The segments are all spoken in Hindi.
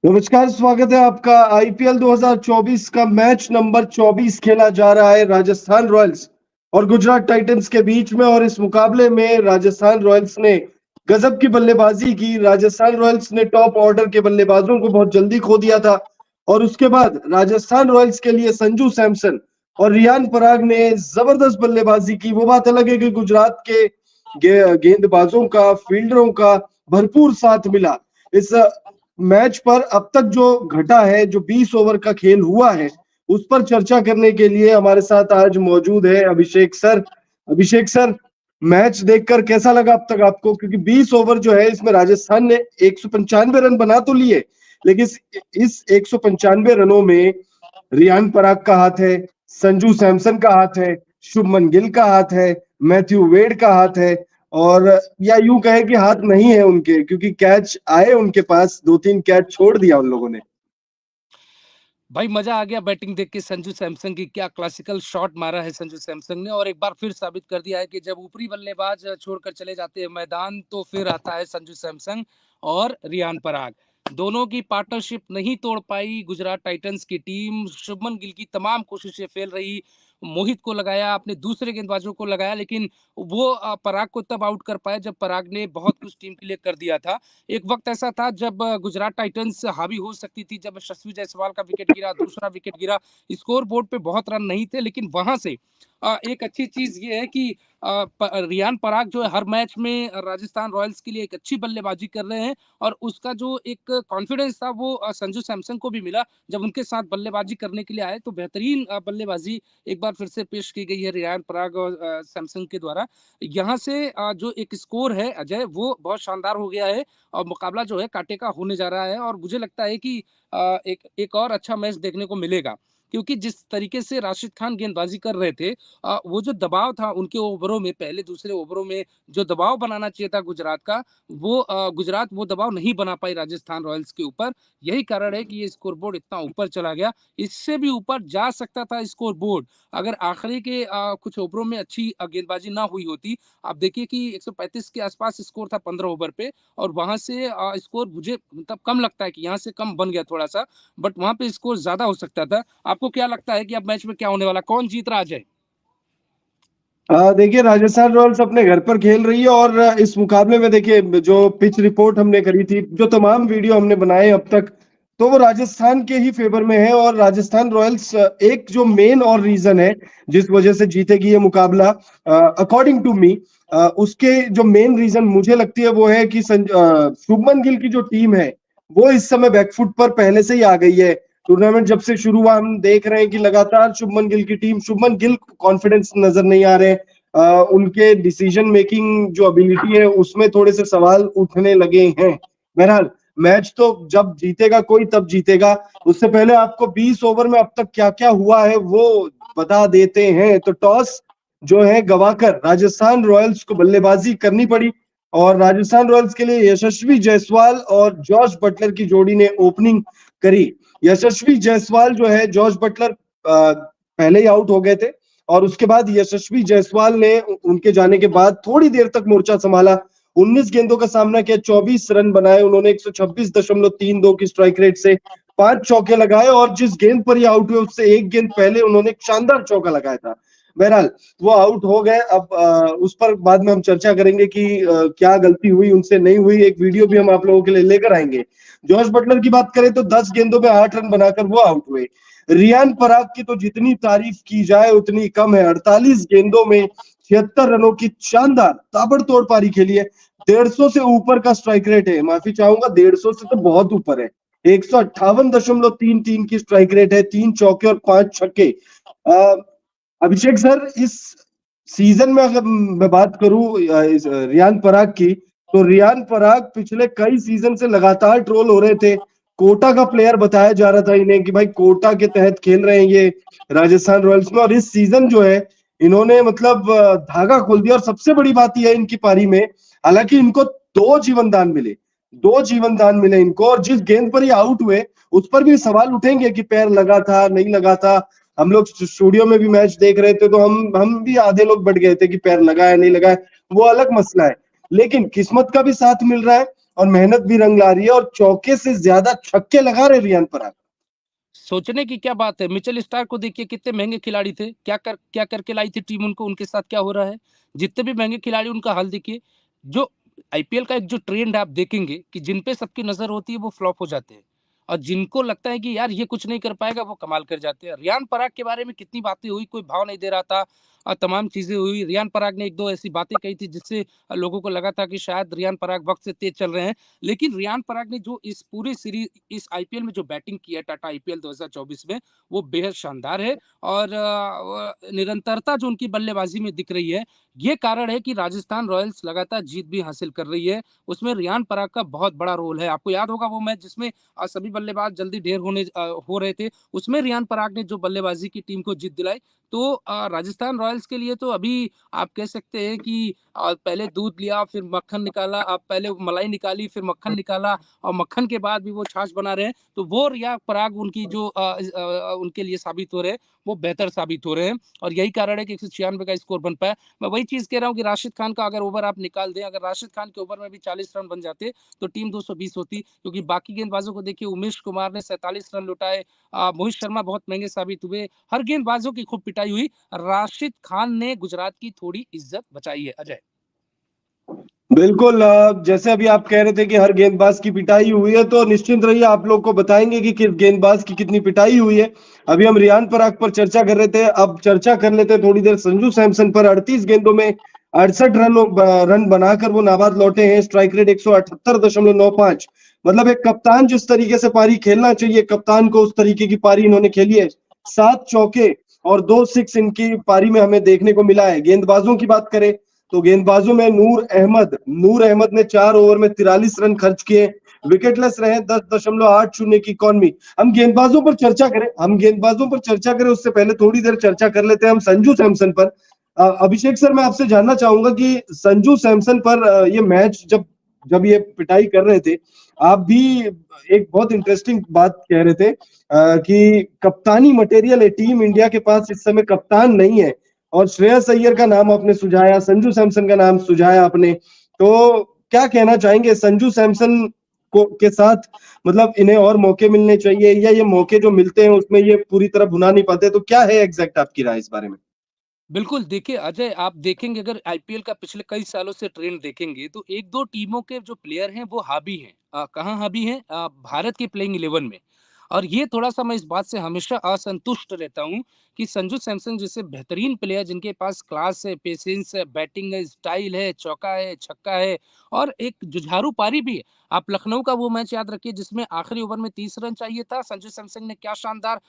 नमस्कार, स्वागत है आपका। आईपीएल 2024 का मैच नंबर 24 खेला जा रहा है राजस्थान रॉयल्स और गुजरात टाइटंस के बीच में। और इस मुकाबले में राजस्थान रॉयल्स ने गजब की बल्लेबाजी की। राजस्थान रॉयल्स ने टॉप ऑर्डर के बल्लेबाजों को बहुत जल्दी खो दिया था और उसके बाद राजस्थान रॉयल्स के लिए संजू सैमसन और रियान पराग ने जबरदस्त बल्लेबाजी की। वो बात अलग है कि गुजरात के गेंदबाजों का, फील्डरों का भरपूर साथ मिला। इस मैच पर अब तक जो घटा है, जो 20 ओवर का खेल हुआ है, उस पर चर्चा करने के लिए हमारे साथ आज मौजूद है अभिषेक सर। अभिषेक सर, मैच देखकर कैसा लगा अब तक आपको? क्योंकि 20 ओवर जो है, इसमें राजस्थान ने 195 रन बना तो लिए, लेकिन इस 195 रनों में रियान पराग का हाथ है, संजू सैमसन का हाथ है, शुभमन गिल का हाथ है, मैथ्यू वेड का हाथ है, और या यूं कहे कि हाथ नहीं है उनके, क्योंकि कैच आए उनके पास, 2-3 कैच छोड़ दिया उन लोगों ने। भाई मजा आ गया बैटिंग देख के। संजू सैमसन की क्या क्लासिकल शॉट मारा है संजू सैमसन ने, और एक बार फिर साबित कर दिया है कि जब ऊपरी बल्लेबाज छोड़कर चले जाते हैं मैदान तो फिर आता है संजू सैमसन और रियान पराग। दोनों की पार्टनरशिप नहीं तोड़ पाई गुजरात टाइटंस की टीम। शुभमन गिल की तमाम कोशिशें फेल रही। मोहित को लगाया, अपने दूसरे गेंदबाजों को लगाया, लेकिन वो पराग को तब आउट कर पाए जब पराग ने बहुत कुछ टीम के लिए कर दिया था। एक वक्त ऐसा था जब गुजरात टाइटंस हावी हो सकती थी, जब यशस्वी जायसवाल का विकेट गिरा, दूसरा विकेट गिरा। स्कोर बोर्ड पे बहुत रन नहीं थे, लेकिन वहां से एक अच्छी चीज ये है कि रियान पराग जो है हर मैच में राजस्थान रॉयल्स के लिए एक अच्छी बल्लेबाजी कर रहे हैं, और उसका जो एक कॉन्फिडेंस था वो संजू सैमसन को भी मिला जब उनके साथ बल्लेबाजी करने के लिए आए। तो बेहतरीन बल्लेबाजी एक बार फिर से पेश की गई है रियान पराग और सैमसन के द्वारा। यहाँ से जो एक स्कोर है अजय, वो बहुत शानदार हो गया है और मुकाबला जो है कांटे का होने जा रहा है। और मुझे लगता है कि एक और अच्छा मैच देखने को मिलेगा, क्योंकि जिस तरीके से राशिद खान गेंदबाजी कर रहे थे, वो जो दबाव था उनके ओवरों में, पहले दूसरे ओवरों में जो दबाव बनाना चाहिए था गुजरात का, वो गुजरात वो दबाव नहीं बना पाई राजस्थान रॉयल्स के ऊपर। यही कारण है कि ये स्कोर बोर्ड इतना ऊपर चला गया। इससे भी ऊपर जा सकता था स्कोर बोर्ड अगर आखिरी के कुछ ओवरों में अच्छी गेंदबाजी ना हुई होती। आप देखिए कि 135 के आसपास स्कोर था 15 ओवर पे, और वहां से स्कोर मुझे मतलब कम लगता है कि यहाँ से कम बन गया थोड़ा सा, बट वहां पे स्कोर ज्यादा हो सकता था। आपको क्या लगता है कि अब मैच में क्या होने वाला, कौन जीत रहा है? देखिए, राजस्थान रॉयल्स अपने घर पर खेल रही है और इस मुकाबले में देखिए, जो पिच रिपोर्ट हमने करी थी, जो तमाम वीडियो हमने बनाए अब तक, तो वो राजस्थान के ही फेवर में है। और राजस्थान रॉयल्स एक जो मेन और रीजन है जिस वजह से जीतेगी ये मुकाबला, अकॉर्डिंग टू मी, उसके जो मेन रीजन मुझे लगती है वो है कि शुभमन गिल की जो टीम है, वो इस समय बैकफुट पर पहले से ही आ गई है। टूर्नामेंट जब से शुरू हुआ, हम देख रहे हैं कि लगातार शुभमन गिल की टीम, शुभमन गिल कॉन्फिडेंस नजर नहीं आ रहे। उनके डिसीजन मेकिंग जो एबिलिटी है, उसमें थोड़े से सवाल उठने लगे हैं। बहरहाल, मैच तो जब जीतेगा कोई तब जीतेगा। उससे पहले आपको 20 ओवर में अब तक क्या क्या हुआ है वो बता देते हैं। तो टॉस जो है गवाकर राजस्थान रॉयल्स को बल्लेबाजी करनी पड़ी, और राजस्थान रॉयल्स के लिए यशस्वी जायसवाल और जॉश बटलर की जोड़ी ने ओपनिंग करी। यशस्वी जायसवाल जो है, जॉश बटलर पहले ही आउट हो गए थे, और उसके बाद यशस्वी जायसवाल ने उनके जाने के बाद थोड़ी देर तक मोर्चा संभाला। 19 गेंदों का सामना किया, 24 रन बनाए उन्होंने 126.32 की स्ट्राइक रेट से, 5 चौके लगाए, और जिस गेंद पर ये आउट हुए उससे एक गेंद पहले उन्होंने एक शानदार चौका लगाया था। बहरहाल, वो आउट हो गए। अब उस पर बाद में हम चर्चा करेंगे कि क्या गलती हुई, उनसे नहीं हुई। एक वीडियो भी हम आप लोगों के लिए लेकर आएंगे। जॉश बटलर की बात करें तो 10 गेंदों में 8 रन बनाकर वो आउट हुए। रियान पराग की तो जितनी तारीफ की जाए उतनी कम है। 48 गेंदों में 76 रनों की शानदार ताबड़तोड़ पारी खेली है। 150 से ऊपर का स्ट्राइक रेट है, माफी चाहूंगा, 150 से तो बहुत ऊपर है। 158.33 की स्ट्राइक रेट है, 3 चौके और 5 छक्के। अभिषेक सर, इस सीजन में अगर मैं बात करूं रियान पराग की, तो रियान पराग पिछले कई सीजन से लगातार ट्रोल हो रहे थे। कोटा का प्लेयर बताया जा रहा था इन्हें कि भाई कोटा के तहत खेल रहे हैं ये राजस्थान रॉयल्स में, और इस सीजन जो है इन्होंने मतलब धागा खोल दिया। और सबसे बड़ी बात यह है इनकी पारी में, हालांकि इनको 2 जीवनदान मिले, 2 जीवनदान मिले इनको, और जिस गेंद पर ये आउट हुए उस पर भी सवाल उठेंगे कि पैर लगा था नहीं लगा था। हम लोग स्टूडियो में भी मैच देख रहे थे तो हम भी आधे लोग बैठ गए थे कि पैर लगा है नहीं लगा है, वो अलग मसला है। लेकिन किस्मत का भी साथ मिल रहा है, और मेहनत भी रंग ला रही है और चौके से ज्यादा छक्के लगा रहे रियान पराग। सोचने की क्या बात है, मिचेल स्टार्क को देखिए कितने महंगे खिलाड़ी थे, क्या करके लाई थी टीम उनको, उनके साथ क्या हो रहा है। जितने भी महंगे खिलाड़ी उनका हाल देखिए। जो आईपीएल का एक जो ट्रेंड आप देखेंगे कि जिन पे सबकी नजर होती है वो फ्लॉप हो जाते हैं, और जिनको लगता है कि यार ये कुछ नहीं कर पाएगा वो कमाल कर जाते हैं। रियान पराग के बारे में कितनी बातें हुई, कोई भाव नहीं दे रहा था, तमाम चीजें हुई। रियान पराग ने एक दो ऐसी बातें कही थी जिससे लोगों को लगा था कि शायद रियान पराग वक्त से तेज चल रहे हैं। लेकिन रियान पराग ने जो इस पूरी सीरीज, इस आईपीएल में जो बैटिंग की है टाटा आईपीएल 2024 में, वो बेहद शानदार है। और निरंतरता जो उनकी बल्लेबाजी में दिख रही है, ये कारण है कि राजस्थान रॉयल्स लगातार जीत भी हासिल कर रही है। उसमें रियान पराग का बहुत बड़ा रोल है। आपको याद होगा वो मैच जिसमें सभी बल्लेबाज जल्दी ढेर हो रहे थे, उसमें रियान पराग ने जो बल्लेबाजी की टीम को जीत दिलाई। तो राजस्थान रॉयल्स के लिए तो अभी आप कह सकते हैं कि पहले दूध लिया फिर मक्खन निकाला, अब पहले मलाई निकाली फिर मक्खन निकाला, और मक्खन के बाद भी वो छाछ बना रहे हैं। तो वो रियान पराग उनकी जो उनके लिए साबित हो रहे हैं, वो बेहतर साबित हो रहे हैं, और यही कारण है कि 196 का स्कोर बन पाया। मैं वही चीज कह रहा हूँ कि राशिद खान का अगर ओवर आप निकाल दें, अगर राशिद खान के ओवर में भी 40 रन बन जाते तो टीम 220 होती, क्योंकि बाकी गेंदबाजों को देखिए, उमेश कुमार ने 47 रन लुटाए, मोहित शर्मा बहुत महंगे साबित हुए, हर गेंदबाजों की खूब पिटाई हुई। राशिद खान ने गुजरात की थोड़ी इज्जत बचाई है। अजय, बिल्कुल, जैसे अभी आप कह रहे थे कि हर गेंदबाज की पिटाई हुई है, तो निश्चिंत रहिए, आप लोग को बताएंगे कि किस गेंदबाज की कितनी पिटाई हुई है। अभी हम रियान पराग पर चर्चा कर रहे थे, अब चर्चा कर लेते हैं थोड़ी देर संजू सैमसन पर। 38 गेंदों में 68 रन बनाकर वो नाबाद लौटे हैं। Strike rate 178.95। मतलब एक कप्तान जिस तरीके से पारी खेलना चाहिए, कप्तान को उस तरीके की पारी इन्होंने खेली है। 7 चौके और 2 सिक्स इनकी पारी में हमें देखने को मिला है। गेंदबाजों की बात करें तो गेंदबाजों में नूर अहमद ने 4 ओवर में 43 रन खर्च किए, विकेटलेस रहे, 10.80 की इकॉनमी। हम गेंदबाजों पर चर्चा करें उससे पहले थोड़ी देर चर्चा कर लेते हैं हम संजू सैमसन पर। अभिषेक सर, मैं आपसे जानना चाहूंगा कि संजू सैमसन पर ये मैच जब जब ये पिटाई कर रहे थे, आप भी एक बहुत इंटरेस्टिंग बात कह रहे थे कि कप्तानी मटेरियल है टीम इंडिया के पास, इस समय कप्तान नहीं है। और श्रेयस अय्यर का नाम आपने सुझाया, संजू सैमसन का नाम सुझाया आपने, तो क्या कहना चाहेंगे संजू सैमसन को के साथ? मतलब इन्हें और मौके मिलने चाहिए, या ये मौके जो मिलते हैं उसमें ये पूरी तरह भुना नहीं पाते? तो क्या है एग्जैक्ट आपकी राय इस बारे में? बिल्कुल देखिए अजय, आप देखेंगे अगर आईपीएल का पिछले कई सालों से ट्रेंड देखेंगे तो एक दो टीमों के जो प्लेयर हैं वो हावी हैं। कहाँ हावी हैं? भारत की प्लेइंग 11 में। और ये थोड़ा सा मैं इस बात से हमेशा असंतुष्ट रहता हूँ कि संजू सैमसन जैसे बेहतरीन प्लेयर जिनके पास क्लास है, पेशेंस है, बैटिंग है, स्टाइल है, चौका है, छक्का है, और एक जुझारू पारी भी है। आप लखनऊ का वो मैच याद रखिए जिसमें आखिरी ओवर में 30 रन चाहिए था, संजू सैमसन ने क्या शानदार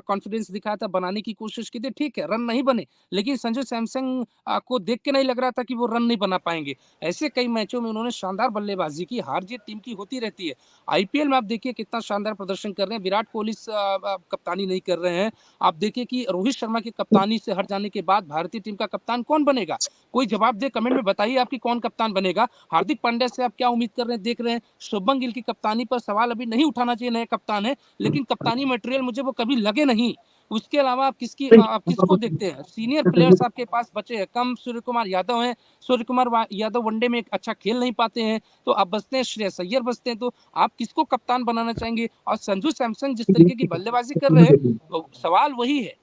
कॉन्फिडेंस दिखाया था, बनाने की कोशिश की थी। ठीक है, रन नहीं बने, लेकिन संजू सैमसन को देख के नहीं लग रहा था कि वो रन नहीं बना पाएंगे। ऐसे कई मैचों में उन्होंने शानदार बल्लेबाजी की। हार जीत टीम की होती रहती है। आईपीएल में आप देखिए कितना शानदार प्रदर्शन कर रहे हैं। विराट कोहली कप्तानी नहीं कर रहे हैं। आप देखिए कि रोहित शर्मा की कप्तानी से हट जाने के बाद भारतीय टीम का कप्तान कौन बनेगा? कोई जवाब दे, कमेंट में बताइए आपकी कौन कप्तान बनेगा। हार्दिक पांड्या से आप क्या उम्मीद कर रहे हैं, देख रहे हैं। शुभमन गिल की कप्तानी पर सवाल अभी नहीं उठाना चाहिए, नए कप्तान है, लेकिन कप्तानी मटेरियल मुझे वो कभी लगे नहीं। उसके अलावा आप किसको देखते हैं? सीनियर प्लेयर्स आपके पास बचे हैं कम। सूर्य कुमार यादव हैं, सूर्य कुमार यादव वनडे में अच्छा खेल नहीं पाते हैं, तो अब बचते हैं श्रेयस अय्यर बचते हैं। तो आप किसको कप्तान बनाना चाहेंगे? और संजू सैमसन जिस तरीके की बल्लेबाजी कर रहे हैं, तो सवाल वही है,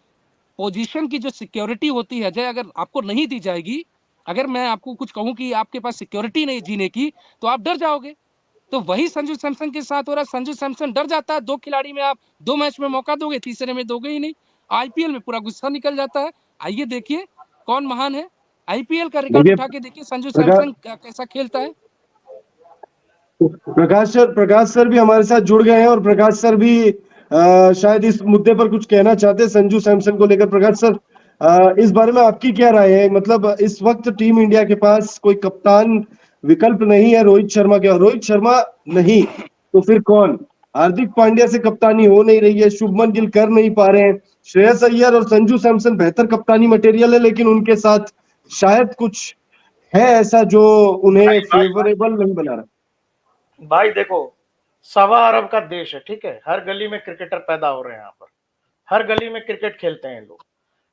पोजीशन की जो सिक्योरिटी होती है अजय, अगर आपको नहीं दी जाएगी, अगर मैं आपको कुछ कहूं कि आपके पास सिक्योरिटी नहीं जीने की, तो आप डर जाओगे। तो वही संजू सैमसन के साथ हो रहा है। संजू सैमसन डर जाता है। दो खिलाड़ी में आप 2 मैच में मौका दोगे, तीसरे में दोगे ही नहीं। आईपीएल में पूरा गुस्सा निकल जाता है। आइए देखिए कौन महान है। आईपीएल का रिकॉर्ड देखिए, उठा के देखिए संजू प्रकाश सैमसन कैसा खेलता है। प्रकाश सर भी हमारे साथ जुड़ गए हैं, और प्रकाश सर भी शायद इस मुद्दे पर कुछ कहना चाहते हैं संजू सैमसन को लेकर। प्रकाश सर, इस बारे में आपकी क्या राय है? मतलब इस वक्त टीम इंडिया के पास कोई कप्तान विकल्प नहीं है रोहित शर्मा के। रोहित शर्मा नहीं तो फिर कौन? हार्दिक पांड्या से कप्तानी हो नहीं रही है, शुभमन गिल कर नहीं पा रहे हैं। श्रेयस अय्यर और संजू सैमसन बेहतर कप्तानी मटेरियल है, लेकिन उनके साथ शायद कुछ है ऐसा जो उन्हें फेवरेबल नहीं बना रहा। भाई देखो, 1.25 अरब का देश है, ठीक है। हर गली में क्रिकेटर पैदा हो रहे हैं यहाँ पर, हर गली में क्रिकेट खेलते हैं लोग।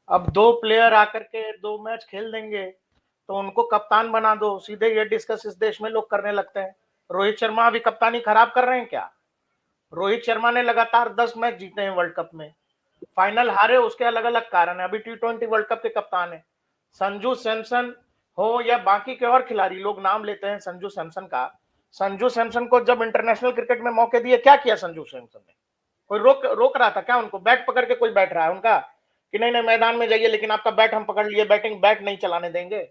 अब 2 प्लेयर आकर के 2 मैच खेल देंगे तो उनको कप्तान बना दो, सीधे ये डिस्कस इस देश में लोग करने लगते हैं रोहित शर्मा अभी कप्तानी खराब कर रहे हैं क्या? रोहित शर्मा ने लगातार 10 मैच जीते हैं वर्ल्ड कप में, फाइनल हारे, उसके अलग अलग कारण है। अभी T20 वर्ल्ड कप के कप्तान है। संजू सैमसन हो या बाकी के और खिलाड़ी, लोग नाम लेते हैं संजू सैमसन का। संजू सैमसन को जब इंटरनेशनल क्रिकेट में मौके दिए, क्या किया संजू सैमसन ने? कोई रोक रहा था क्या उनको? बैट पकड़ के कोई बैठ रहा है उनका कि नहीं नहीं मैदान में जाइए, लेकिन आपका बैट हम पकड़ लिए, बैटिंग बैट नहीं चलाने देंगे?